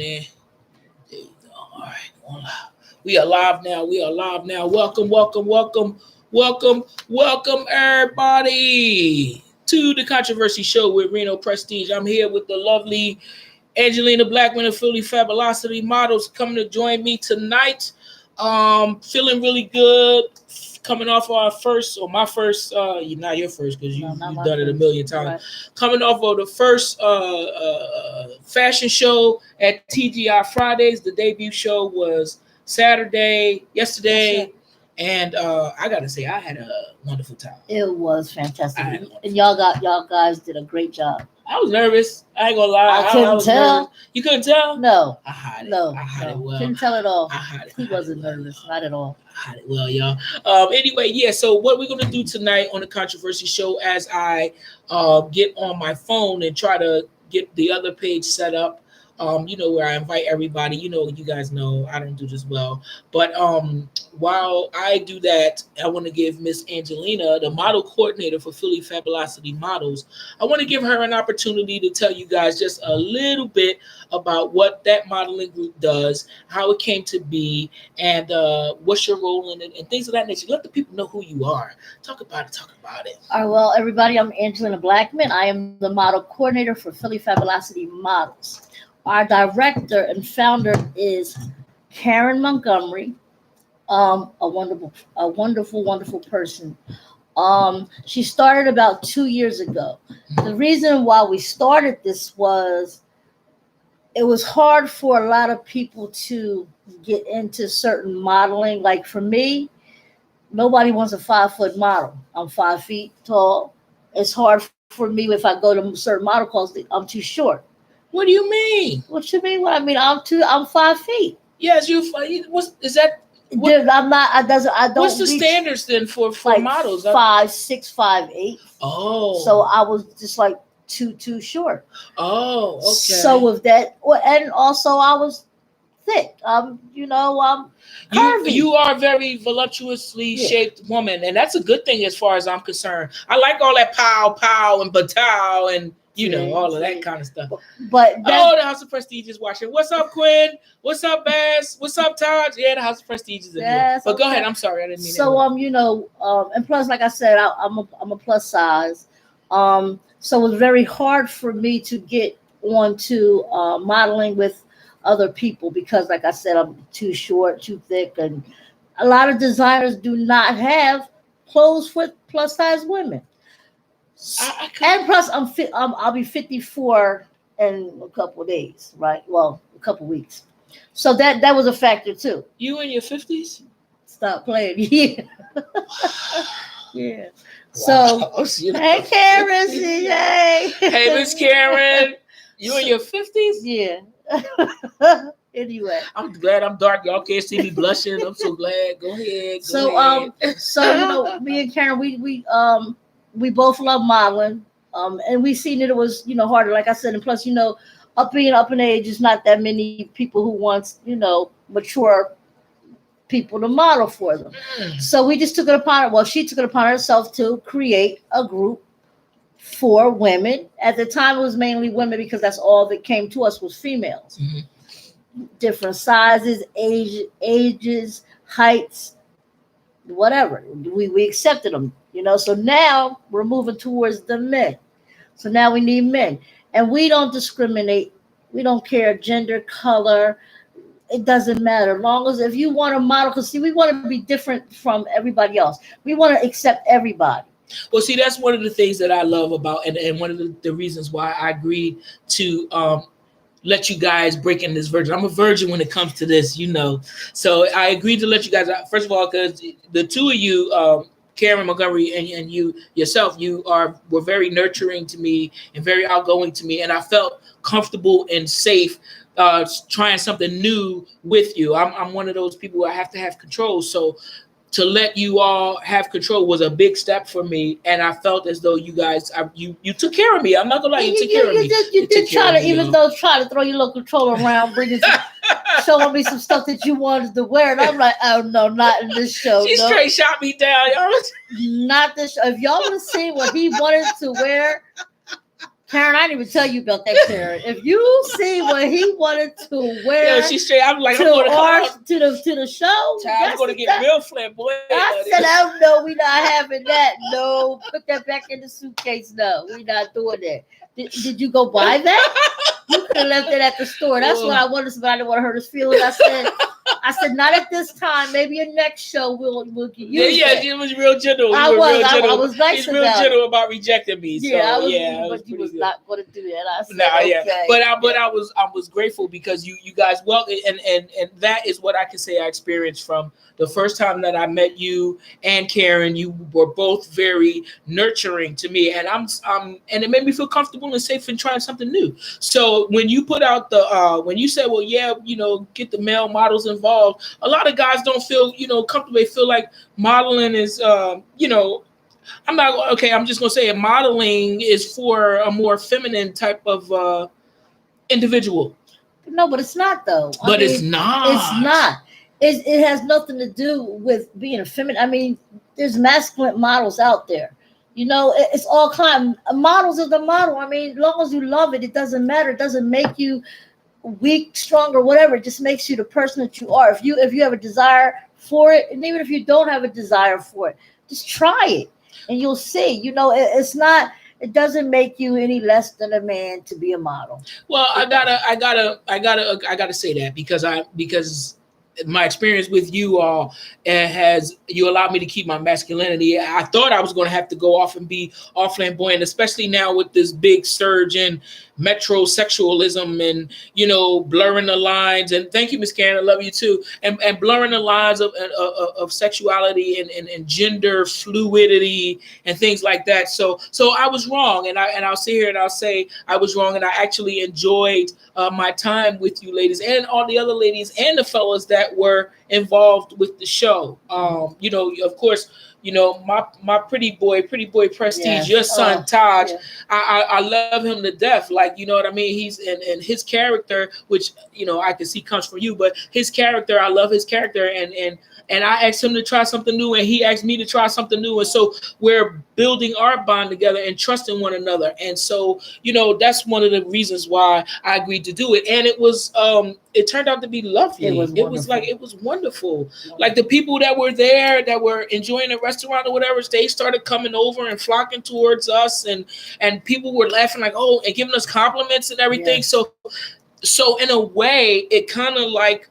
there. There you go. All right, going live. We are live now. We are live now. Welcome, everybody to the Controversy Show with Reno Prestige. I'm here with the lovely Angelina Blackman of Philly Fabulosity Models coming to join me tonight. Feeling really good. Coming off my first, not your first because you've done it a million times. Right. Coming off of the first fashion show at TGI Fridays. The debut show was yesterday. And I gotta say, I had a wonderful time. It was fantastic, and y'all guys did a great job. I was nervous. I ain't gonna lie. I couldn't tell. Nervous. You couldn't tell? No. I hid it. No. I hid it well. Couldn't tell at all. He wasn't well, nervous. Not at all. I hid it well, y'all. Anyway, yeah. So what we're gonna do tonight on the Controversy Show, as I get on my phone and try to get the other page set up. Where I invite everybody. You guys know I don't do this well. But while I do that, I want to give Miss Angelina, the model coordinator for Philly Fabulosity Models, I want to give her an opportunity to tell you guys just a little bit about what that modeling group does, how it came to be, and what's your role in it, and things of that nature. Let the people know who you are. Talk about it. All right, well, everybody, I'm Angelina Blackman. I am the model coordinator for Philly Fabulosity Models. Our director and founder is Karen Montgomery, a wonderful person. She started about 2 years ago. The reason why we started this was it was hard for a lot of people to get into certain modeling. Like for me, nobody wants a 5-foot model. I'm 5 feet tall. It's hard for me if I go to certain model calls. I'm too short. What do you mean? What you mean? What I mean? I'm 5 feet. Yes, what is that? Dude, I'm not. I don't. What's the standards then for like models? 5'6", 5'8". Oh. So I was just like too short. Oh, okay. So with that, and also I was thick. I'm curvy. You are a very voluptuously shaped woman, and that's a good thing as far as I'm concerned. I like all that pow and batow and all of that kind of stuff. But the House of Prestige is watching. What's up, Quinn? What's up, Bass? What's up, Taj? Yeah, the House of Prestige is in here. But go ahead. I'm sorry, I didn't mean that. And plus, like I said, I'm a plus size. So it was very hard for me to get onto modeling with other people because, like I said, I'm too short, too thick, and a lot of designers do not have clothes for plus size women. And plus, I'll be 54 in a couple of days, right? Well, a couple of weeks. So that was a factor too. You in your 50s? Stop playing. Yeah. Yeah. Wow. So, hey, Karen. Hey. Hey, Miss Karen. You in your 50s? Yeah. Anyway, I'm glad I'm dark. Y'all can't see me blushing. I'm so glad. Go ahead. So me and Karen, we both love modeling, and we seen that it was, harder, like I said, and plus, up in age, is not that many people who wants, mature people to model for them. So we just took it upon she took it upon herself to create a group for women. At the time, it was mainly women because that's all that came to us was females. Mm-hmm. Different sizes, ages, heights, whatever. We accepted them. So now we're moving towards the men. So now we need men. And we don't discriminate. We don't care gender, color. It doesn't matter. As long as if you want to model, because we want to be different from everybody else. We want to accept everybody. Well, see, that's one of the things that I love about, and one of the reasons why I agreed to let you guys break in this virgin. I'm a virgin when it comes to this, So I agreed to let you guys out, first of all, because the two of you, Karen Montgomery and you yourself, were very nurturing to me and very outgoing to me, and I felt comfortable and safe trying something new with you. I'm one of those people where I have to have control, so to let you all have control was a big step for me, and I felt as though you guys, you took care of me. I'm not gonna lie, you took care of me. You did try to, even though try to throw your little controller around, showing me some stuff that you wanted to wear, and I'm like, oh no, not in this show. She straight shot me down, y'all. Not this show. If y'all would have seen what he wanted to wear, Karen, I didn't even tell you about that, Karen. If you see what he wanted to wear, Yo, she's straight. I'm like, to I'm going to come our out. to the show, I'm going to get real flamboyant. I said, "Oh no, we not having that. No, put that back in the suitcase. No, we not doing that. Did you go buy that? You could have left it at the store. That's what I wanted, but I didn't want to hurt his feelings. I said, not at this time. Maybe your next show we'll get you. Yeah, he was real gentle. I was nice He's real gentle about rejecting me. Yeah, so, but you was not going to do that. I said, yeah. But I was grateful because you guys and that is what I can say I experienced from the first time that I met you and Karen. You were both very nurturing to me, and and it made me feel comfortable and safe in trying something new. So when you put out when you said, well, yeah, get the male models involved, a lot of guys don't feel comfortable. They feel like modeling is I'm not okay. I'm just gonna say it. Modeling is for a more feminine type of individual. No, but it's not though. It's not. It's not. It has nothing to do with being a feminine. I mean, there's masculine models out there. It's all kind. Models are the model. I mean, as long as you love it, it doesn't matter. It doesn't make you weak, strong, or whatever. It just makes you the person that you are. If you have a desire for it, and even if you don't have a desire for it, just try it, and you'll see. It's not. It doesn't make you any less than a man to be a model. Well, I gotta say that because my experience with you all has you allowed me to keep my masculinity. I thought I was going to have to go off and be all flamboyant, especially now with this big surge in metrosexualism and blurring the lines. And thank you, Miss Karen, I love you too. And blurring the lines of sexuality and gender fluidity and things like that. So I was wrong, and I'll sit here and I'll say I was wrong, and I actually enjoyed my time with you ladies and all the other ladies and the fellas that were involved with the show. Of course, my pretty boy Prestige, your son Taj. I love him to death. Like, you know what I mean? He's and his character, which I can see comes from you, but his character, I love his character, and I asked him to try something new, and he asked me to try something new, and so we're building our bond together and trusting one another. And so that's one of the reasons why I agreed to do it, and it was it turned out to be lovely. It was wonderful. Like the people that were there that were enjoying the restaurant or whatever, they started coming over and flocking towards us, and people were laughing like, oh, and giving us compliments and everything. Yeah. So in a way, it kind of like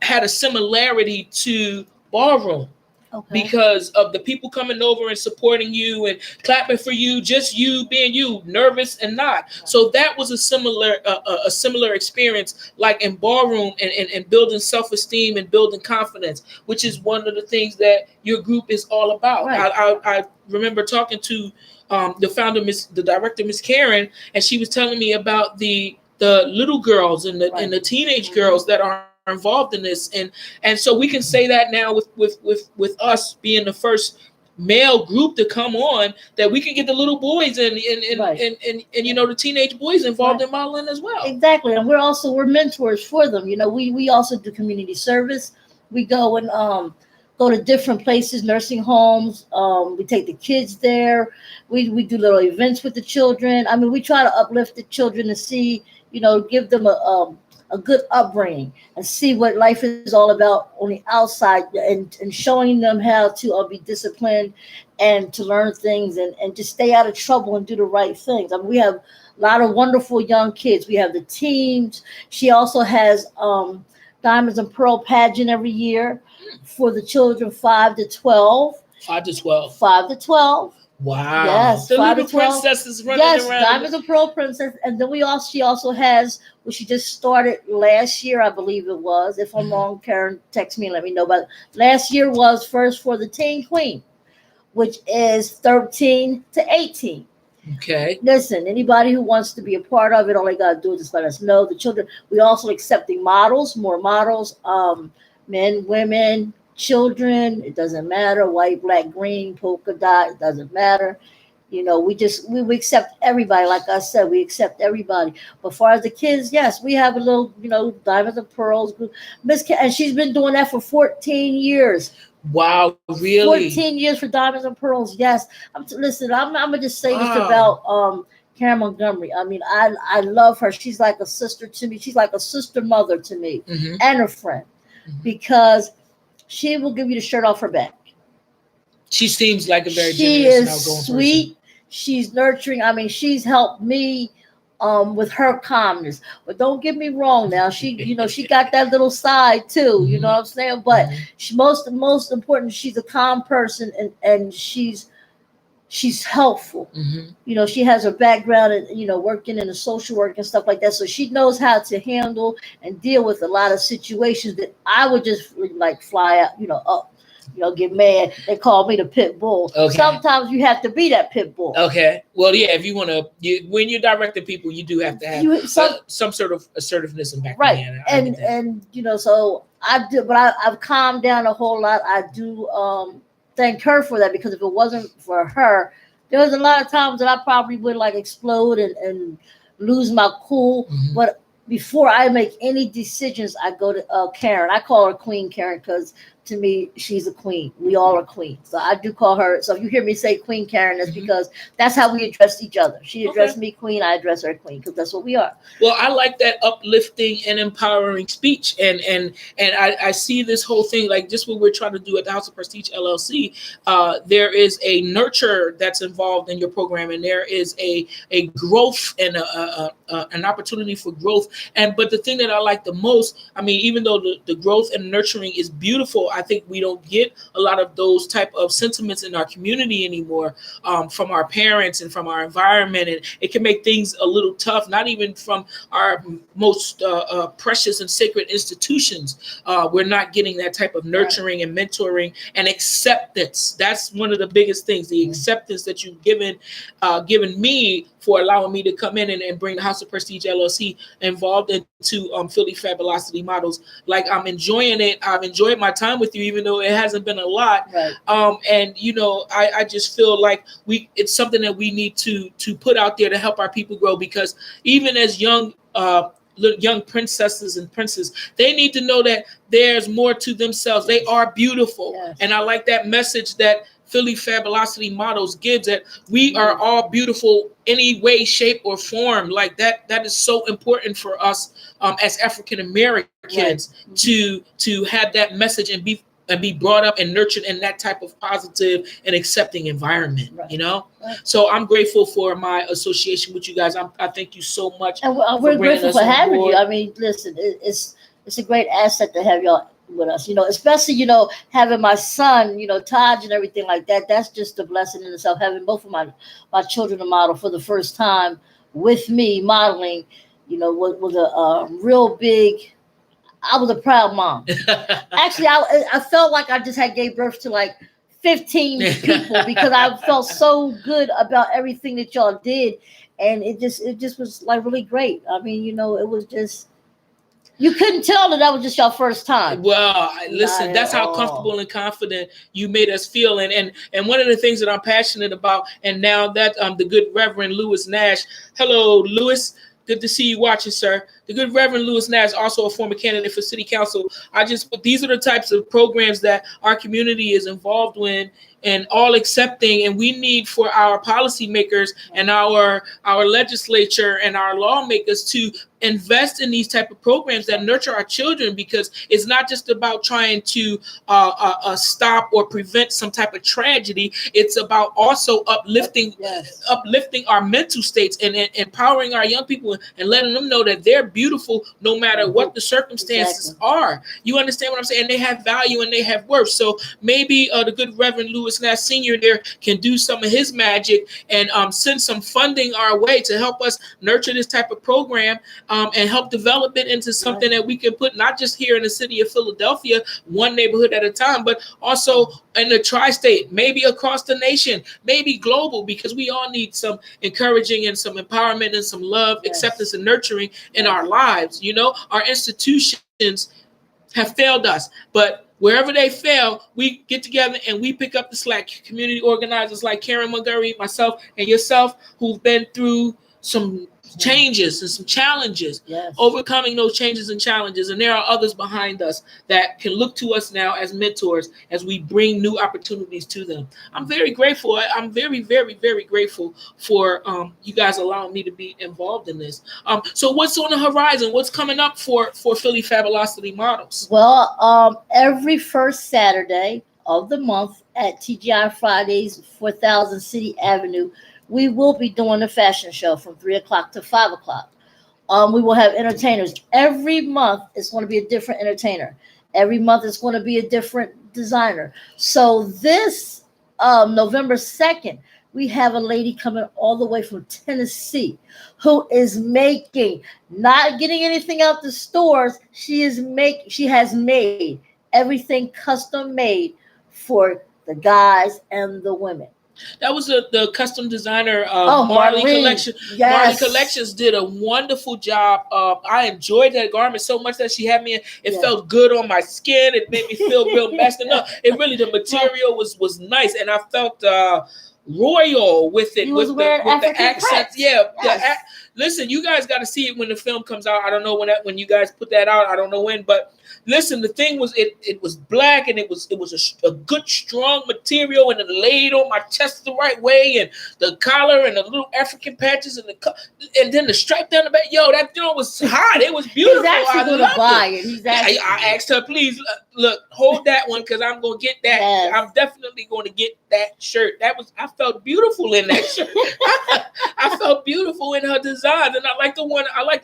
had a similarity to ballroom. Okay. Because of the people coming over and supporting you and clapping for you, just you being you, nervous and not. So that was a similar experience, like in ballroom and building self-esteem and building confidence, which is one of the things that your group is all about. Right. I remember talking to the director, Miss Karen, and she was telling me about the little girls and the teenage girls that are involved in this, and so we can say that now with us being the first male group to come on, that we can get the little boys and the teenage boys involved in modeling as well. Exactly, and we're mentors for them. We also do community service. We go and go to different places, nursing homes. We take the kids there. We do little events with the children. I mean, we try to uplift the children to see, give them a good upbringing and see what life is all about on the outside, and showing them how to be disciplined and to learn things and just stay out of trouble and do the right things. I mean, we have a lot of wonderful young kids. We have the teams. She also has Diamonds and Pearl pageant every year for the children 5 to 12. 5 to 12. 5 to 12. Wow. Yes. The little princesses running around. Yes, Diamonds and Pearl Princess. And then she also has, she just started last year, I believe it was. If I'm wrong, Karen, text me and let me know. But last year was first for the Teen Queen, which is 13 to 18. Okay. Listen, anybody who wants to be a part of it, all they got to do is just let us know. The children, we also accepting models, more models, men, women, children. It doesn't matter, white, black, green, polka dot, it doesn't matter. We accept everybody. Like I said, we accept everybody. But as far as the kids, yes, we have a little, Diamonds and Pearls group. And she's been doing that for 14 years. Wow, really? 14 years for Diamonds and Pearls, yes. Listen, I'm gonna just say this about Karen Montgomery. I mean, I love her. She's like a sister to me. She's like a sister mother to me, and a friend, because she will give you the shirt off her back. She seems like a very She generous and is outgoing person. sweet. She's nurturing. I mean, she's helped me with her calmness. But don't get me wrong now. She got that little side too. You know what I'm saying? But she most important, she's a calm person, and she's helpful. She has a background in working in the social work and stuff like that, so she knows how to handle and deal with a lot of situations that I would just like fly out, up. Get mad. They call me the pit bull. Okay. Sometimes you have to be that pit bull. Okay. Well, yeah. If you want to, when you're directing people, you do have to have some sort of assertiveness and background. Right. And so I do, but I've calmed down a whole lot. I do thank her for that, because if it wasn't for her, there was a lot of times that I probably would like explode and lose my cool. But before I make any decisions, I go to Karen. I call her Queen Karen because to me, she's a queen. We all are queens. So I do call her. So if you hear me say Queen Karen, that's because that's how we address each other. She addressed me queen. I address her queen, because that's what we are. Well, I like that uplifting and empowering speech. And I see this whole thing, like just what we're trying to do at the House of Prestige LLC. There is a nurture that's involved in your program, and there is a growth and an opportunity for growth. But the thing that I like the most, I mean, even though the growth and nurturing is beautiful, I think we don't get a lot of those type of sentiments in our community anymore, from our parents and from our environment. And it can make things a little tough, not even from our most precious and sacred institutions. We're not getting that type of nurturing and mentoring and acceptance. That's one of the biggest things, the acceptance that you've given me for allowing me to come in and bring the House of Prestige LLC involved into Philly Fabulosity models. Like, I'm enjoying it. I've enjoyed my time with you, even though it hasn't been a lot. Right. And I just feel like it's something that we need to put out there to help our people grow, because even as young princesses and princes, they need to know that there's more to themselves. They are beautiful. Yes. And I like that message that Philly Fabulosity models gives, that we are all beautiful any way, shape, or form. Like that is so important for us as African Americans, to have that message and be brought up and nurtured in that type of positive and accepting environment. Right. So I'm grateful for my association with you guys. I thank you so much. And we're grateful for having you. I mean, listen, it's a great asset to have y'all with us, especially, having my son, Taj and everything like that. That's just a blessing in itself. Having both of my children to model for the first time with me modeling, was a real big. I was a proud mom. Actually, I felt like I just had gave birth to like 15 people, because I felt so good about everything that y'all did, and it just was like really great. I mean, it was just. You couldn't tell that was just your first time. Well, listen, that's how comfortable and confident you made us feel. And one of the things that I'm passionate about, and now that the good Reverend Lewis Nash, hello, Lewis, good to see you watching, sir. The good Reverend Lewis Nash, also a former candidate for city council. These are the types of programs that our community is involved in and all accepting, and we need for our policymakers and our legislature and our lawmakers to invest in these type of programs that nurture our children, because it's not just about trying to stop or prevent some type of tragedy. It's about also uplifting our mental states and empowering our young people and letting them know that they're beautiful no matter what the circumstances are. You understand what I'm saying? And they have value and they have worth. So maybe the good Reverend Lewis Nash Sr. there can do some of his magic and send some funding our way to help us nurture this type of program. And help develop it into something that we can put not just here in the city of Philadelphia, one neighborhood at a time, but also in the tri-state, maybe across the nation, maybe global, because we all need some encouraging and some empowerment and some love, acceptance, and nurturing in our lives. Our institutions have failed us, but wherever they fail, we get together and we pick up the slack. Community organizers like Karen Montgomery, myself, and yourself, who've been through some changes and some challenges, overcoming those changes and challenges. And there are others behind us that can look to us now as mentors as we bring new opportunities to them. I'm very grateful. I'm very, very, very grateful for you guys allowing me to be involved in this. So what's on the horizon? What's coming up for Philly Fabulosity Models? Well, every first Saturday of the month at TGI Fridays, 4000 City Avenue, we will be doing a fashion show from 3 o'clock to 5 o'clock. We will have entertainers. Every month it's going to be a different entertainer. Every month it's going to be a different designer. So this November 2nd, we have a lady coming all the way from Tennessee who is making, not getting anything out the stores. She has made everything custom made for the guys and the women. That was the custom designer Marley Collection. Yes. Marley Collections did a wonderful job. I enjoyed that garment so much that she had me in. It felt good on my skin. It made me feel real masculine. No, it really, the material was nice, and I felt royal with it, with the accents. Listen, you guys got to see it when the film comes out. I don't know when you guys put that out. I don't know when, but listen, the thing was it was black, and it was a good strong material, and it laid on my chest the right way, and the collar and the little African patches and then the stripe down the back. Yo, that was hot. It was beautiful. He's actually going to buy it. I asked her, please look, hold that one because I'm going to get that. Yes. I'm definitely going to get that shirt. I felt beautiful in that shirt. I felt beautiful in her designs, and I like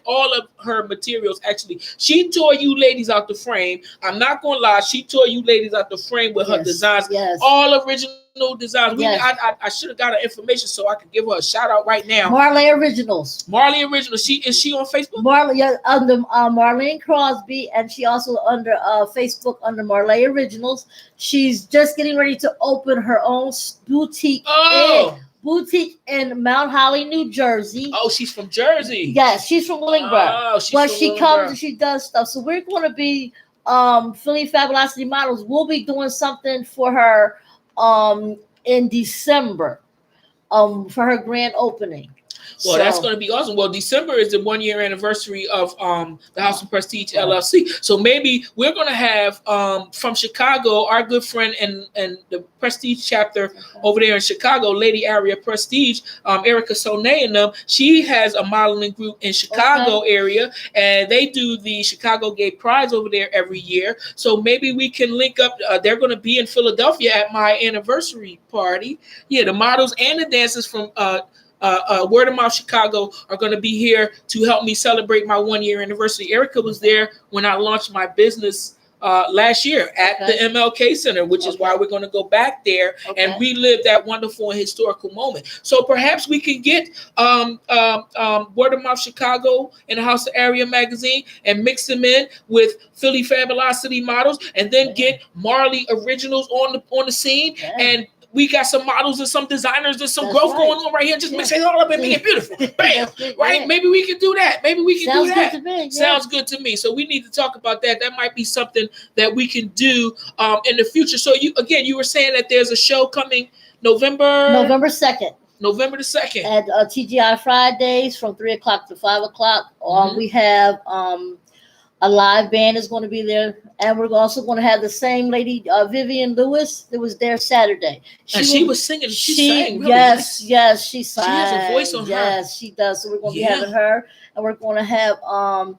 all of her materials. Actually, she tore you ladies out the frame. I'm not gonna lie, she tore you ladies out the frame with her designs. Yes. All original designs. I should have got her information so I could give her a shout out right now. Marley Originals. Is she on Facebook? Marley under Marlene Crosby, and she also under Facebook under Marley Originals. She's just getting ready to open her own boutique. Boutique in Mount Holly, New Jersey. Oh, she's from Jersey. Yes, she's from Willingboro. But she comes and she does stuff. So we're going to be Philly Fabulosity Models. We'll be doing something for her in December for her grand opening. Well, that's going to be awesome. Well, December is the 1 year anniversary of the House of Prestige LLC. So maybe we're going to have from Chicago, our good friend and the Prestige chapter over there in Chicago, Lady Area Prestige, Erica Sonay and them. She has a modeling group in Chicago area, and they do the Chicago Gay Prides over there every year. So maybe we can link up. They're going to be in Philadelphia at my anniversary party. Yeah, the models and the dancers from Word of Mouth Chicago are going to be here to help me celebrate my 1 year anniversary. Erica was there when I launched my business last year at the MLK Center, which is why we're going to go back there and relive that wonderful and historical moment. So perhaps we can get Word of Mouth Chicago and the House of Area magazine and mix them in with Philly Fabulosity Models, and then get Marley Originals on the scene, and we got some models and some designers and some growth going on right here. Just mix it all up and make it beautiful. Bam! Right? Maybe we can do that. Sounds good to me. Sounds good to me. So we need to talk about that. That might be something that we can do in the future. So you were saying that there's a show coming November 2nd. November the 2nd. At TGI Fridays from 3 o'clock to 5 o'clock. We have a live band is going to be there, and we're also going to have the same lady, Vivian Lewis, that was there Saturday. She was singing. She sang. Really yes, she sang. She has a voice on her. Yes, she does. So we're going to be having her, and we're going to have. I'm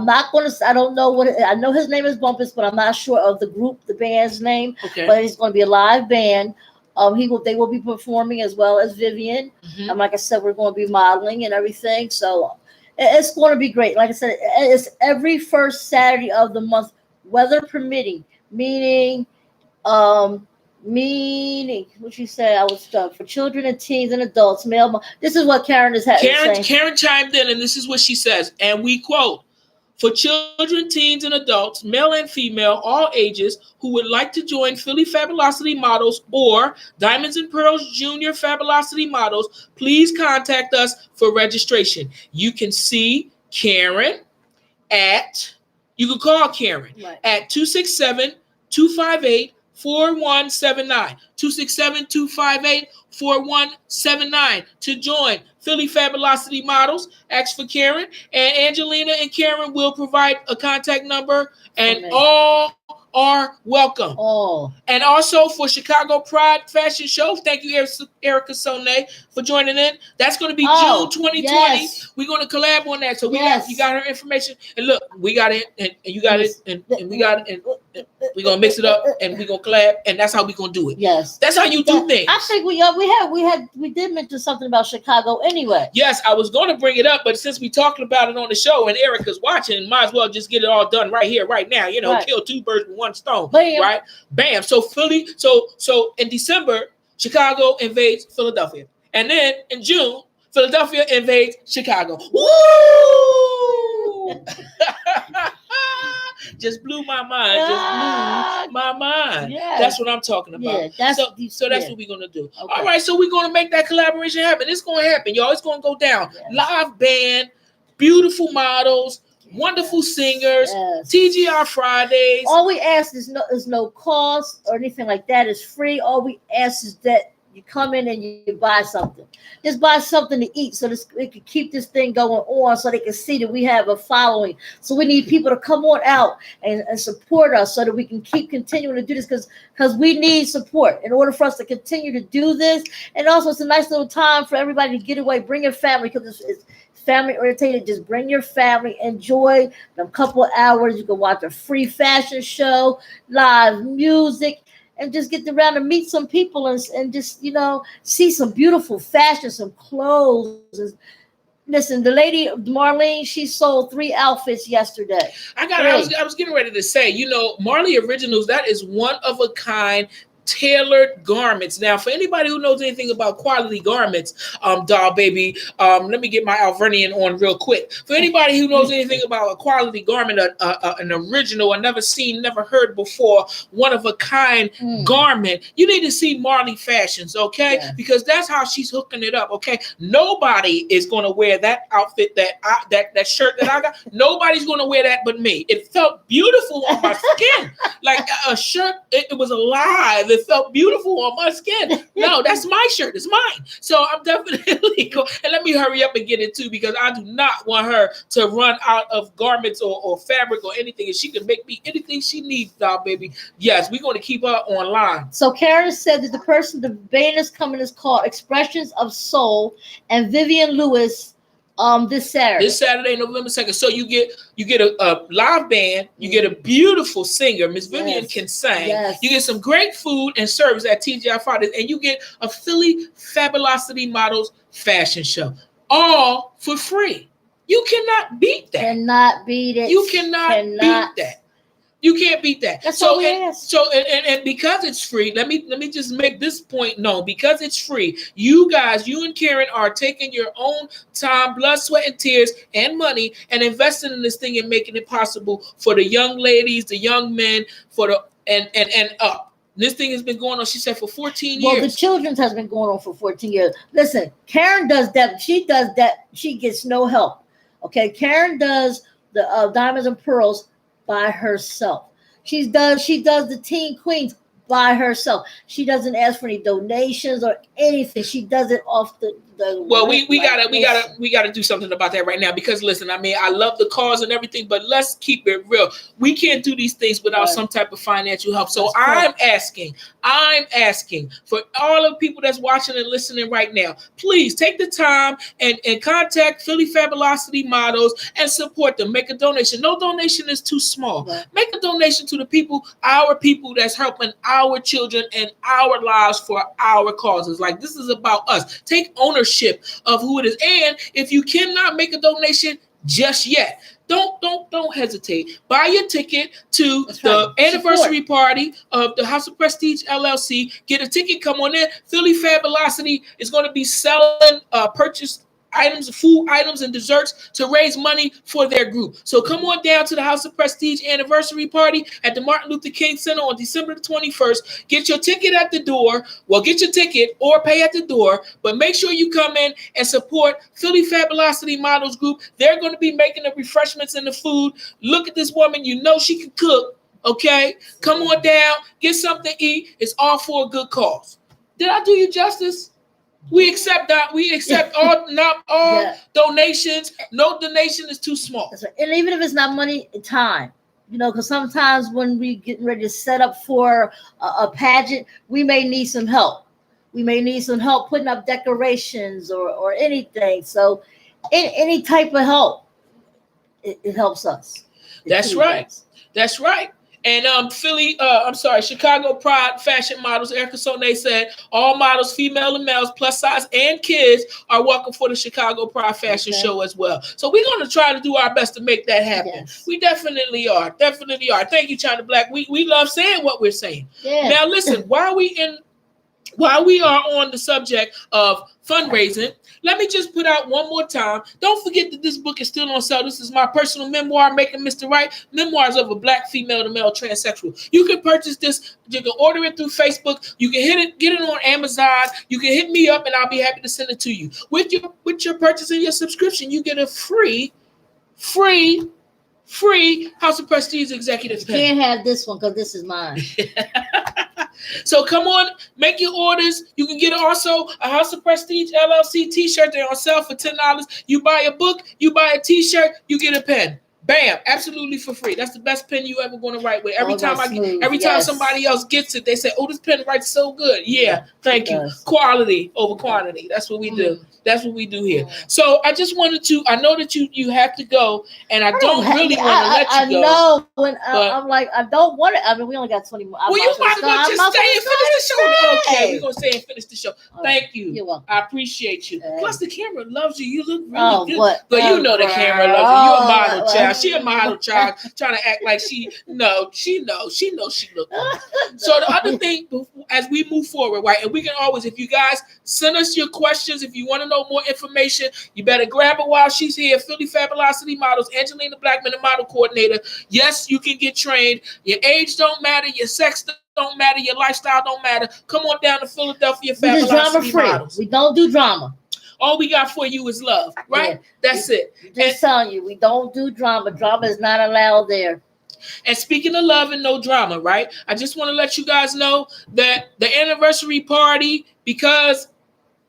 not going to. I don't know what. I know his name is Bumpus, but I'm not sure of the band's name. Okay. But it's going to be a live band. They will be performing as well as Vivian. And like I said, we're going to be modeling and everything. So. It's going to be great. Like I said, it's every first Saturday of the month, weather permitting. Meaning, what you say? I was done for children and teens and adults. Male. This is what Karen is saying. Karen chimed in, and this is what she says, and we quote: "For children, teens, and adults, male and female, all ages, who would like to join Philly Fabulosity Models or Diamonds and Pearls Junior Fabulosity Models, please contact us for registration." You can see Karen you can call Karen at 267-258 4179. 267-258-4179 to join Philly Fabulosity Models. Ask for Karen, and Angelina and Karen will provide a contact number, and all are welcome. And also for Chicago Pride Fashion Show, thank you, Erica Sonne, for joining in. That's going to be June 2020. Yes. We're going to collab on that. So you got her information. And look, we got it, and you got it, and we got it, and we're going to mix it up, and we're going to collab, and that's how we're going to do it. Yes. That's how you do things. I think we did mention something about Chicago anyway. Yes, I was going to bring it up, but since we talking about it on the show and Erica's watching, might as well just get it all done right here, right now. You know, kill two birds with one stone. Bam. Right? Bam. So Philly, so in December, Chicago invades Philadelphia. And then in June, Philadelphia invades Chicago. Woo! Just blew my mind. Just blew my mind. Yes. That's what I'm talking about. Yeah, so that's what we're going to do. Okay. All right, so we're going to make that collaboration happen. It's going to happen, y'all. It's going to go down. Yes. Live band, beautiful models, wonderful singers, TGR Fridays. All we ask is no cost or anything like that. It's free. All we ask is that you come in and you buy something. Just buy something to eat so we can keep this thing going on, so they can see that we have a following. So we need people to come on out and support us so that we can keep continuing to do this, because we need support in order for us to continue to do this. And also it's a nice little time for everybody to get away, bring your family, because it's family orientated. Just bring your family, enjoy a couple of hours. You can watch a free fashion show, live music, and just get around and meet some people and just, see some beautiful fashion, some clothes. Listen, the lady Marlene, she sold 3 outfits yesterday. I was getting ready to say, Marley Originals, that is one of a kind tailored garments. Now, for anybody who knows anything about quality garments, doll baby, let me get my Alvernian on real quick. For anybody who knows anything about a quality garment, an original, a never seen, never heard before, one of a kind garment, you need to see Marley Fashions, okay? Yeah. Because that's how she's hooking it up, okay? Nobody is going to wear that outfit, that shirt that I got. Nobody's going to wear that but me. It felt beautiful on my skin, like a shirt. It was alive. It felt beautiful on my skin. No, that's my shirt. It's mine. So I'm definitely going. And let me hurry up and get it too, because I do not want her to run out of garments or fabric or anything. And she can make me anything she needs, doll baby. Yes, we're going to keep her online. So Karen said that the band is coming is called Expressions of Soul, and Vivian Lewis this Saturday, November 2nd. So you get a live band, you get a beautiful singer, Miss Vivian can sing, you get some great food and service at TGI Fridays, and you get a Philly Fabulosity Models fashion show, all for free. You cannot beat that. Cannot beat it. You cannot beat that. You can't beat that. That's all we ask. And because it's free, let me just make this point known. Because it's free, you and Karen are taking your own time, blood, sweat, and tears, and money, and investing in this thing and making it possible for the young ladies, the young men, and up. This thing has been going on, she said, for 14 years. Well, the children's has been going on for 14 years. Listen, Karen does that. She does that. She gets no help. Okay, Karen does the Diamonds and Pearls by herself. She does the Teen Queens by herself. She doesn't ask for any donations or anything. She does it off the well, we gotta do something about that right now, because listen, I mean, I love the cause and everything, but let's keep it real. We can't do these things without some type of financial help. So I'm asking for all of the people that's watching and listening right now, please take the time and contact Philly Fabulosity Models and support them. Make a donation. No donation is too small. Right. Make a donation to the people, our people that's helping our children and our lives for our causes. Like, this is about us. Take ownership of who it is. And if you cannot make a donation just yet, don't hesitate. Buy your ticket to the anniversary party of the House of Prestige LLC. Get a ticket, come on in. Philly Fabulosity is going to be selling purchase items, food items, and desserts to raise money for their group. So come on down to the House of Prestige anniversary party at the Martin Luther King Center on December the 21st. Get your ticket at the door. Well, get your ticket or pay at the door, but make sure you come in and support Philly Fabulosity Models Group. They're going to be making the refreshments and the food. Look at this woman. You know she can cook. Okay, come on down, get something to eat. It's all for a good cause. Did I do you justice? We accept that. We accept all, not all Yeah. donations. No donation is too small. That's right. And even if it's not money, time. Because sometimes when we get ready to set up for a pageant, we may need some help. We may need some help putting up decorations or anything. So, any type of help, it helps us. That's right. Does. That's right. And Chicago Pride fashion models, Erica Sonay said, all models, female and males, plus size and kids, are welcome for the Chicago Pride fashion show as well. So we're going to try to do our best to make that happen. Yes. We definitely are. Definitely are. Thank you, China Black. We love saying what we're saying. Yeah. Now, listen, while we are on the subject of fundraising, let me just put out one more time. Don't forget that this book is still on sale. This is my personal memoir, Making Mr. Right, Memoirs of a Black Female to Male Transsexual. You can purchase this. You can order it through Facebook. You can get it on Amazon. You can hit me up, and I'll be happy to send it to you. With your purchase and your subscription, you get a free House of Prestige executive pen. You can't have this one because this is mine. So come on, make your orders. You can get also a House of Prestige LLC t-shirt. They're on sale for $10. You buy a book, you buy a t-shirt, you get a pen. Bam, absolutely for free. That's the best pen you ever going to write with. Every time somebody else gets it, they say, "Oh, this pen writes so good." Yeah, thank you. Quality over quantity. That's what we do. That's what we do here. So I just wanted to. I know that you have to go, and I don't really want to let you go. I know. When I'm like, I don't want it. I mean, we only got 20 more. Well, you might as well just stay and finish the show. Okay, we're gonna stay and finish the show. Thank you. You're welcome. I appreciate you. Plus, the camera loves you. You look really good. But you know the camera loves you. You're a model child. She a model child, trying to act like she knows she look good. So the other thing, as we move forward, right, and we can always, if you guys send us your questions, if you want to know more information, you better grab her while she's here. Philly Fabulosity Models, Angelina Blackman, the model coordinator. Yes, you can get trained. Your age don't matter. Your sex don't matter. Your lifestyle don't matter. Come on down to Philadelphia Fabulosity Models. We don't do drama. All we got for you is love, right? Yeah. That's it. Just telling you, we don't do drama. Drama is not allowed there. And speaking of love and no drama, right? I just want to let you guys know that the anniversary party, because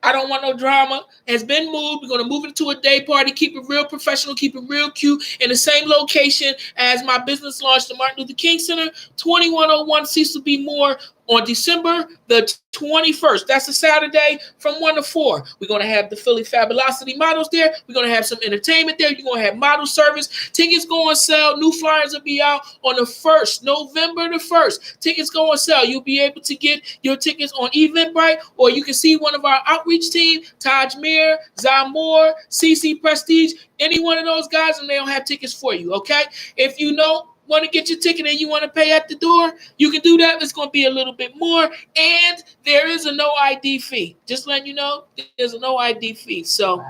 I don't want no drama, has been moved. We're going to move it to a day party, keep it real professional, keep it real cute, in the same location as my business launch, the Martin Luther King Center, 2101 Cecil B. Moore, on December the 21st. That's a Saturday from 1 to 4. We're going to have the Philly Fabulosity models there. We're going to have some entertainment there. You're going to have model service. Tickets go on sale. New flyers will be out on the 1st, November the 1st. Tickets go on sale. You'll be able to get your tickets on Eventbrite, or you can see one of our outreach team, Taj Mir, Zamor, CC Prestige, any one of those guys, and they'll have tickets for you, okay? If you want to get your ticket and you want to pay at the door, you can do that. It's going to be a little bit more, and there is a no ID fee. Just letting you know, there's a no ID fee. So,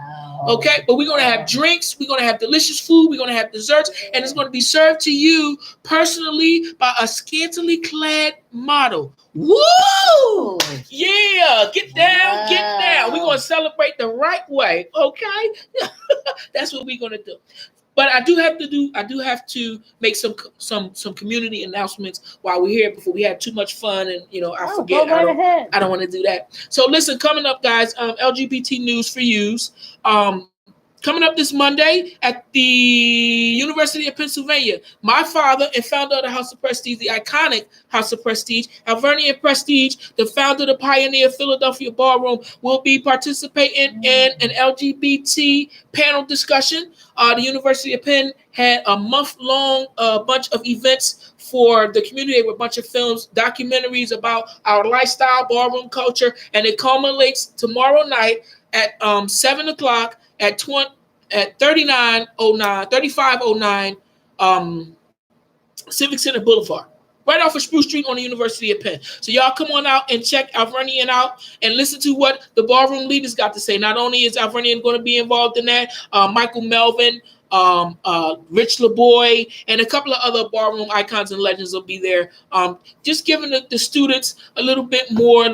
okay, but we're going to have drinks, we're going to have delicious food, we're going to have desserts, and it's going to be served to you personally by a scantily clad model. Woo! Yeah, get down. We're going to celebrate the right way, okay? That's what we're going to do. But I do have to make some community announcements while we're here before we have too much fun and I forget. I don't want to do that. So listen, coming up, guys, LGBT news for yous. Coming up this Monday at the University of Pennsylvania, my father and founder of the House of Prestige, the iconic House of Prestige, Alvernian Prestige, the founder of the pioneer Philadelphia Ballroom, will be participating in an LGBT panel discussion. The University of Penn had a month-long bunch of events for the community with a bunch of films, documentaries about our lifestyle, ballroom culture, and it culminates tomorrow night at 7 o'clock at 3509 Civic Center Boulevard, right off of Spruce Street on the University of Penn. So y'all come on out and check Alvernian out and listen to what the ballroom leaders got to say. Not only is Alvernian going to be involved in that, Michael Melvin, Rich LeBoy, and a couple of other ballroom icons and legends will be there. Just giving the students a little bit more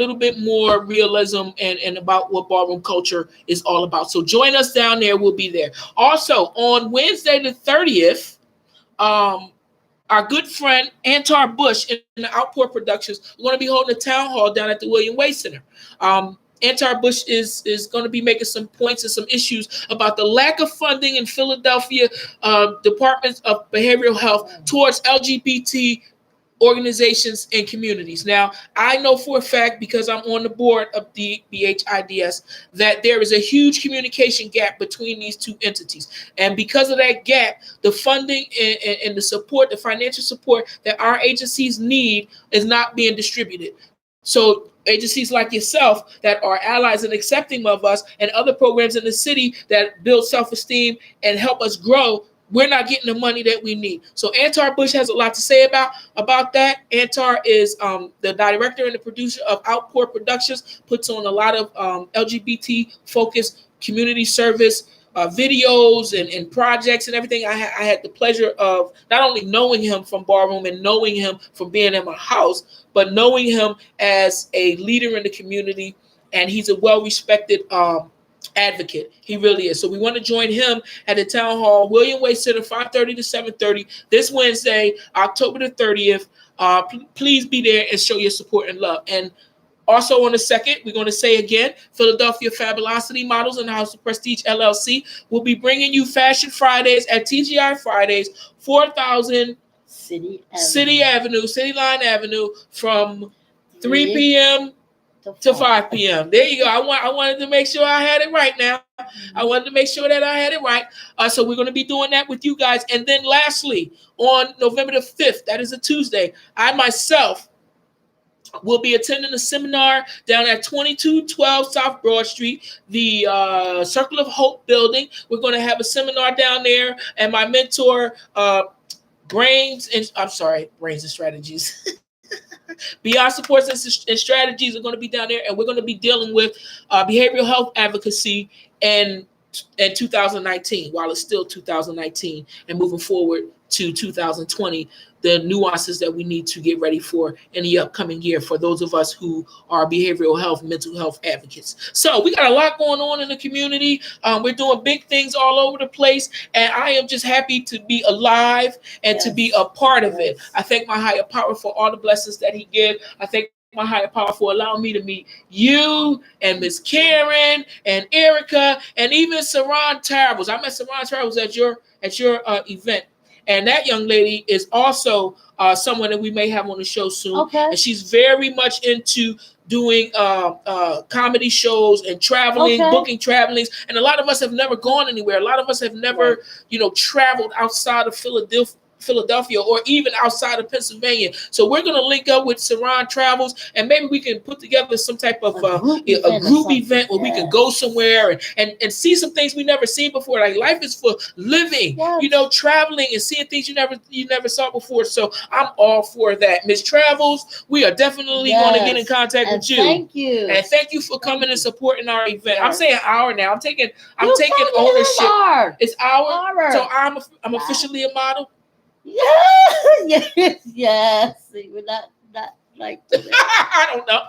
realism and about what ballroom culture is all about. So join us down there. We'll be there. Also on Wednesday the 30th, our good friend Antar Bush in the Outpour Productions. We're going to be holding a town hall down at the William Way Center. Antar Bush is going to be making some points and some issues about the lack of funding in Philadelphia departments of behavioral health towards LGBT organizations and communities. Now, I know for a fact, because I'm on the board of the BHIDS, that there is a huge communication gap between these two entities. And because of that gap, the funding and the support, the financial support that our agencies need is not being distributed. So agencies like yourself that are allies and accepting of us, and other programs in the city that build self-esteem and help us grow, we're not getting the money that we need. So Antar Bush has a lot to say about that. Antar is the director and the producer of Outpour Productions, puts on a lot of LGBT focused community service videos and projects and everything. I had the pleasure of not only knowing him from Barroom and knowing him from being in my house, but knowing him as a leader in the community. And he's a well-respected advocate. He really is. So we want to join him at the Town Hall, William Way Center, 5:30 to 7:30 this Wednesday, October the 30th. Please be there and show your support and love. And also on the 2nd, we're going to say again, Philadelphia Fabulosity Models in the House of Prestige LLC will be bringing you Fashion Fridays at TGI Fridays, 4000 City Line Avenue, from 3 p.m. to 5 p.m. There you go. I wanted to make sure I had it right now. I wanted to make sure that I had it right. So we're going to be doing that with you guys. And then lastly, on November the 5th, that is a Tuesday, I myself will be attending a seminar down at 2212 South Broad Street, the Circle of Hope building. We're going to have a seminar down there, and my mentor, Brains and Strategies. Beyond Supports and Strategies are going to be down there, and we're going to be dealing with behavioral health advocacy and 2019, while it's still 2019, and moving forward to 2020, the nuances that we need to get ready for in the upcoming year for those of us who are behavioral health, mental health advocates. So we got a lot going on in the community. We're doing big things all over the place, and I am just happy to be alive and to be a part of it. I thank my higher power for all the blessings that he gives. I thank my higher power for allowing me to meet you and Miss Karen and Erica and even Saran Travels. I met Saran Travels at your event. And that young lady is also someone that we may have on the show soon. Okay. And she's very much into doing comedy shows and traveling, booking travelings. And a lot of us have never gone anywhere. A lot of us have never, traveled outside of Philadelphia or even outside of Pennsylvania. So we're going to link up with Saran Travels, and maybe we can put together some type of a group event where we can go somewhere and see some things we never seen before. Like, life is for living, traveling and seeing things you never saw before. So I'm all for that. Miss Travels, we are definitely going to get in contact with you. Thank you. And thank you for coming and supporting our event. I'm saying our now. I'm taking ownership. It's our. So I'm officially a model. Yes. We're not like I don't know.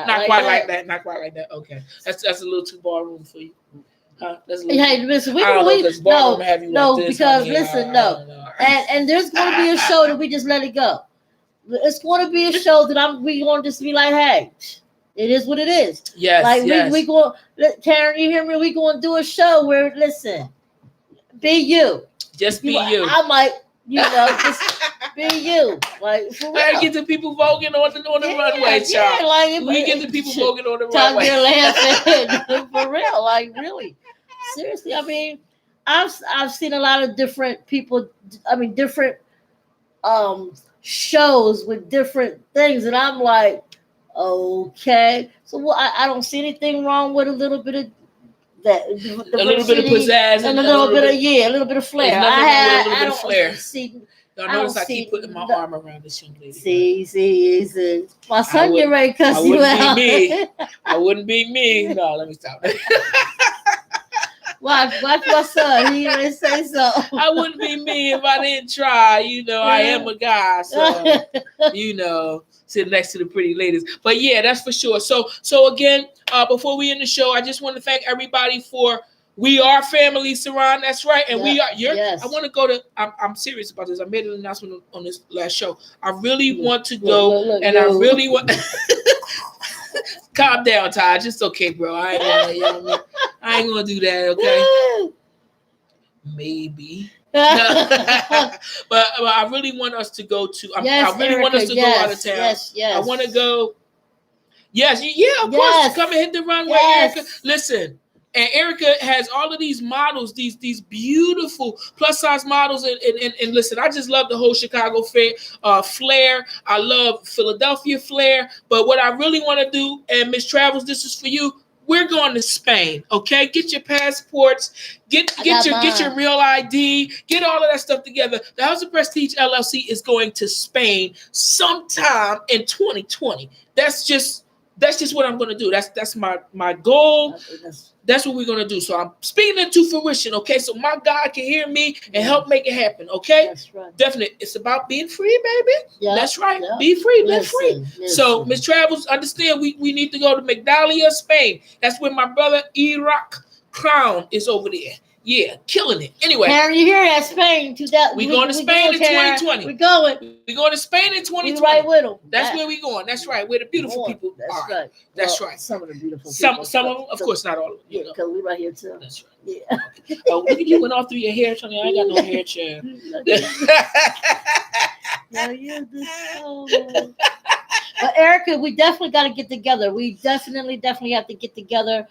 Not quite like that. Not quite like that. Okay, that's a little too ballroom for you. Hey, listen, because listen, and there's going to be a show that we just let it go. It's going to be a show that we going to just be like, hey, it is what it is. Yes, like we going, Karen, you hear me? We going to do a show where, listen, be you. Just be you. I might, just be you. Like, for real. I get the people voguing on the runway, child. Yeah, like, we get the people voguing on the runway. They're laughing. For real, like, really. Seriously, I mean, I've seen a lot of different people, different shows with different things, and I'm like, okay. So I don't see anything wrong with a little bit of that, a little bit of pizzazz and a little bit of flair. I don't flair. See. Y'all notice I keep putting my arm around this young lady. See. My son get ready to cuss you out. I wouldn't be me. No, let me stop. Watch my son. He didn't say so. I wouldn't be me if I didn't try. I am a guy, so sitting next to the pretty ladies. But yeah, that's for sure. So again, before we end the show, I just want to thank everybody for We are family, Saran. That's right. And we are. Yes. I want to go to. I'm serious about this. I made an announcement on this last show. I really want to Look, go, look, and yo. I really want. Calm down, Taj. It's okay, bro. I ain't gonna do that. Okay. Maybe. But I really want us to go to. Yes, I really Erica, want us to go out of town. Yes. I want to go. Yes, yeah, of course. Come and hit the runway, Erica. Listen, and Erica has all of these models, these beautiful plus size models, and listen, I just love the whole Chicago flair. I love Philadelphia flair. But what I really want to do, and Miss Travels, this is for you. We're going to Spain, okay? Get your passports, get your real ID, get all of that stuff together. The House of Prestige LLC is going to Spain sometime in 2020. That's just what I'm going to do. That's my goal. That's what we're going to do. So I'm speaking into fruition, okay? So my God can hear me and help make it happen, okay? That's right. Definitely. It's about being free, baby. Yeah. That's right. Yeah. Be free. Live free. Listen. So, Miss Travels, understand we need to go to Magdalia, Spain. That's where my brother Iraq Crown is over there. Yeah, killing it. Anyway. Karen, you hear that? Spain. We're going to Spain in 2020. We're going. We're going to Spain in 2020. We're right with them. That's where we're going. That's right. Where the beautiful people are. Right. That's right. Some of the beautiful people. Some of them, of course, not all of them. Yeah, because we're right here too. That's right. Yeah. Oh, look at you went off through your hair, Tony. I ain't got no hair, child. No, you're the But Erica, we definitely got to get together. We definitely have to get together.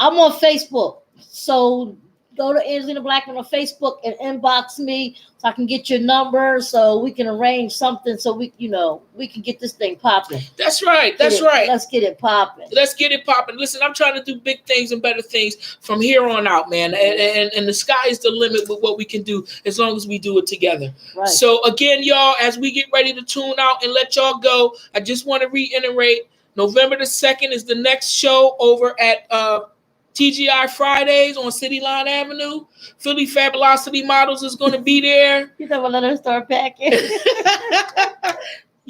I'm on Facebook, so go to Angelina Blackman on Facebook and inbox me so I can get your number so we can arrange something so we can get this thing popping. That's right. That's right. Let's get it popping. Let's get it popping. Listen, I'm trying to do big things and better things from here on out, man. And the sky is the limit with what we can do as long as we do it together. Right. So again, y'all, as we get ready to tune out and let y'all go, I just want to reiterate, November the 2nd is the next show over at TGI Fridays on City Line Avenue. Philly Fabulosity Models is going to be there. You never let her start packing.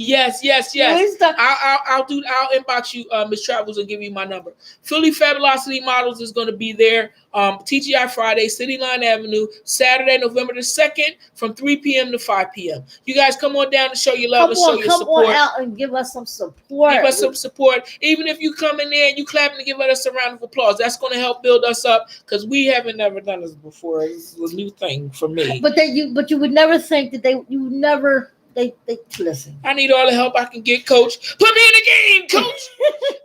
Yes. I'll inbox you, Miss Travels, and give you my number. Philly Fabulosity Models is going to be there. TGI Friday, City Line Avenue, Saturday, November the 2nd, from 3 p.m. to 5 p.m. You guys come on down and show your love and show your support. Come on out and give us some support. Give us some support. Even if you come in there and you clap and give us a round of applause, that's going to help build us up because we haven't never done this before. It's a new thing for me. But you would never think that they listen. I need all the help I can get, Coach. Put me in the game, Coach.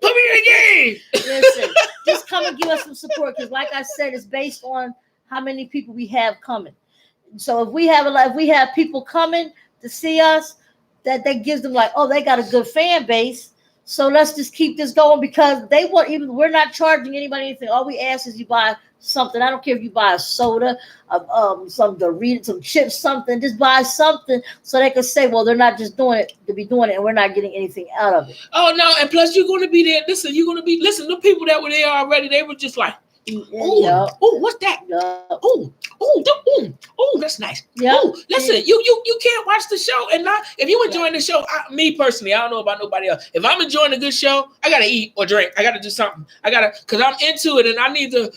Put me in the game. Listen, just come and give us some support because, like I said, it's based on how many people we have coming. So if we have people coming to see us, that gives them like, oh, they got a good fan base. So let's just keep this going because we're not charging anybody anything. All we ask is you buy something. I don't care if you buy a soda, some Doritos, some chips, something. Just buy something so they can say, well, they're not just doing it to be doing it, and we're not getting anything out of it. Oh no! And plus, you're going to be there. Listen, the people that were there already. They were just like, oh, what's that? Oh, that's nice. Yeah. Oh, listen, you can't watch the show and not if you enjoying the show. Me personally, I don't know about nobody else. If I'm enjoying a good show, I gotta eat or drink. I gotta do something. Because I'm into it and I need to.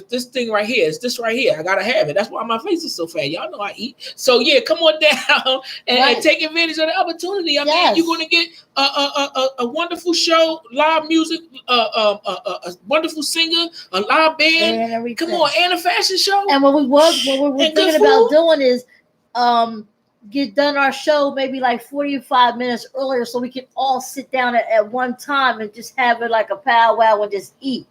This thing right here. It's this right here. I gotta have it. That's why my face is so fat. Y'all know I eat. So yeah, come on down and take advantage of the opportunity. I mean, you're gonna get a wonderful show, live music, a wonderful singer, a live band. Come on, and a fashion show. And what we were thinking about doing is get done our show maybe like 45 minutes earlier so we can all sit down at one time and just have it like a powwow and just eat.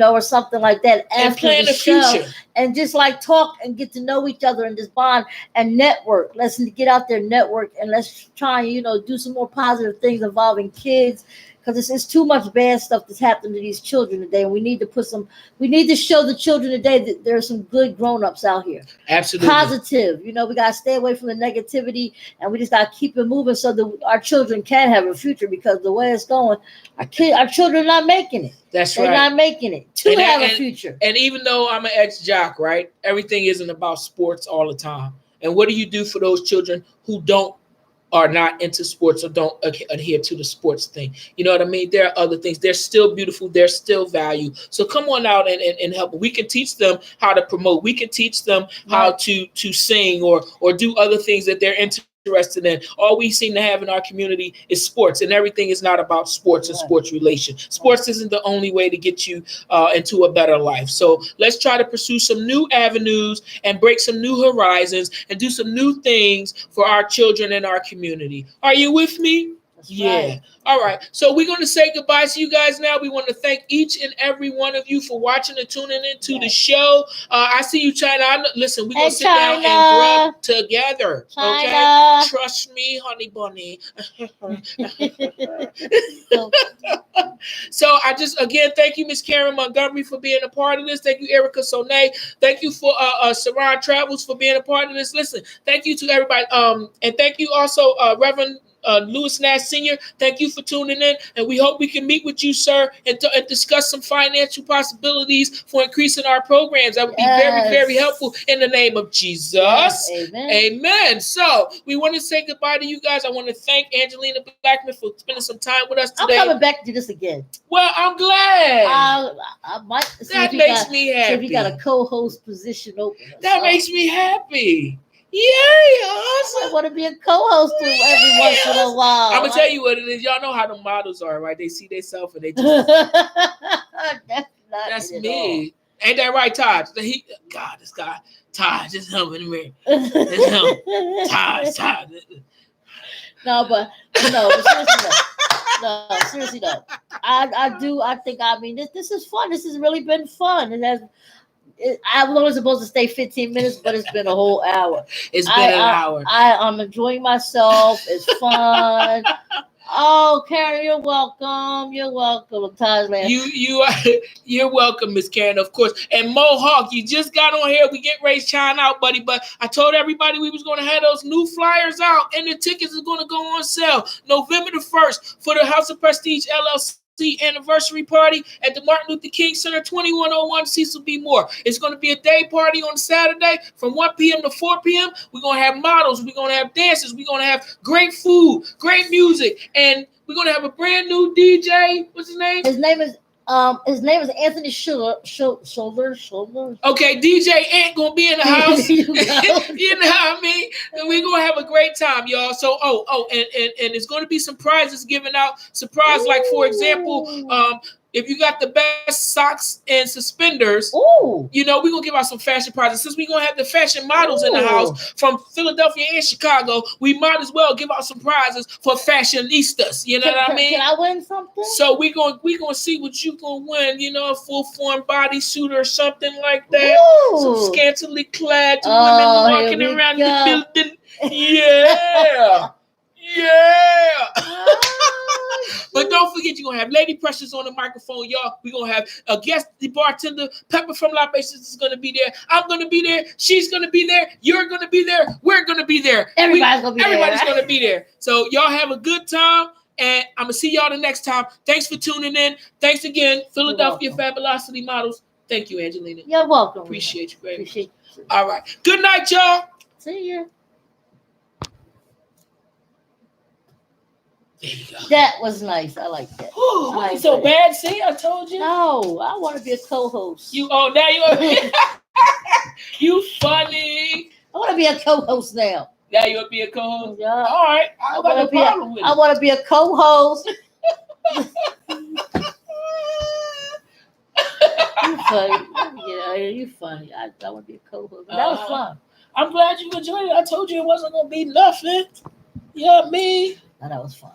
Or something like that after the show, future. And just like talk and get to know each other and just bond and network. Let's get out there, network, and let's try and do some more positive things involving kids because it's too much bad stuff that's happening to these children today. And we need to show the children today that there are some good grown-ups out here. Absolutely. Positive. We got to stay away from the negativity and we just got to keep it moving so that our children can have a future because the way it's going, our children are not making it. That's They're right. not making it to have a future. And even though I'm an ex-jock, right? Everything isn't about sports all the time. And what do you do for those children who don't are not into sports or don't adhere to the sports thing. You know what I mean? There are other things. They're still beautiful. There's still value. So come on out and help. We can teach them how to promote. We can teach them how to sing or do other things that they're interested in. All we seem to have in our community is sports, and everything is not about sports and sports relation. Sports isn't the only way to get you into a better life. So let's try to pursue some new avenues and break some new horizons and do some new things for our children and our community. Are you with me? That's right. All right. So we're going to say goodbye to you guys now. We want to thank each and every one of you for watching and tuning into the show. I see you, China. Listen, we're going to sit down and grub together. China. Okay? Trust me, honey bunny. So I just, again, thank you, Miss Karen Montgomery, for being a part of this. Thank you, Erica Sonay. Thank you for Saran Travels for being a part of this. Listen, thank you to everybody. And thank you also, Reverend Lewis Nash Sr., thank you for tuning in, and we hope we can meet with you, sir, and discuss some financial possibilities for increasing our programs. That would be very, very helpful in the name of Jesus. Yes. Amen. Amen. So we want to say goodbye to you guys. I want to thank Angelina Blackman for spending some time with us today. I'm coming back to do this again. Well, I'm glad. I might see that makes me happy. See if you got a co-host position open. That makes me happy. Yeah, I want to be a co-host every once in a while. I'm gonna tell you what it is. Y'all know how the models are, right? They see themselves and they just that's me. Ain't that right, Todd? God, this guy, Todd, just him in the mirror. It's him. Todd. No, but seriously though. I mean, this is fun. This has really been fun. I was only supposed to stay 15 minutes, but it's been a whole hour. It's been an hour. I'm enjoying myself. It's fun. Oh, Karen, you're welcome. You're welcome. You're welcome, Miss Karen, of course. And Mohawk, you just got on here. We get ready to chime out, buddy. But I told everybody we was going to have those new flyers out, and the tickets are going to go on sale November the 1st for the House of Prestige LLC anniversary party at the Martin Luther King Center, 2101 Cecil B. Moore. It's going to be a day party on Saturday from 1 p.m. to 4 p.m. We're going to have models. We're going to have dancers. We're going to have great food, great music, and we're going to have a brand new DJ. What's his name? His name is Anthony Schuler. Okay, DJ Ant gonna be in the house. You know what I mean? And we're gonna have a great time, y'all. So and it's gonna be some prizes given out. Surprise, like for example, if you got the best socks and suspenders, you know, we're going to give out some fashion prizes. Since we're going to have the fashion models in the house from Philadelphia and Chicago, we might as well give out some prizes for fashionistas. You know what I mean? Can I win something? So we're going to see what you're going to win, you know, a full-form bodysuit or something like that. Some scantily clad women walking around the building. Yeah. But don't forget, you're going to have Lady Precious on the microphone, y'all. We're going to have a guest, the bartender, Pepper from La Basis is going to be there. I'm going to be there. She's going to be there. You're going to be there. We're going to be there. Everybody's going to be there. So y'all have a good time, and I'm going to see y'all the next time. Thanks for tuning in. Thanks again, Philadelphia Fabulosity Models. Thank you, Angelina. You're welcome. Appreciate you, baby. All right. Good night, y'all. See ya. There you go. That was nice. I like that. Wasn't so bad. See, I told you. No, I want to be a co-host. Now you are. You funny. I want to be a co-host now. Now you want to be a co-host? Yeah. All right. I want to be a co-host. You funny. Yeah, you funny. I want to be a co-host. That was fun. I'm glad you enjoyed it. I told you it wasn't going to be nothing. Yeah, me. That was fun.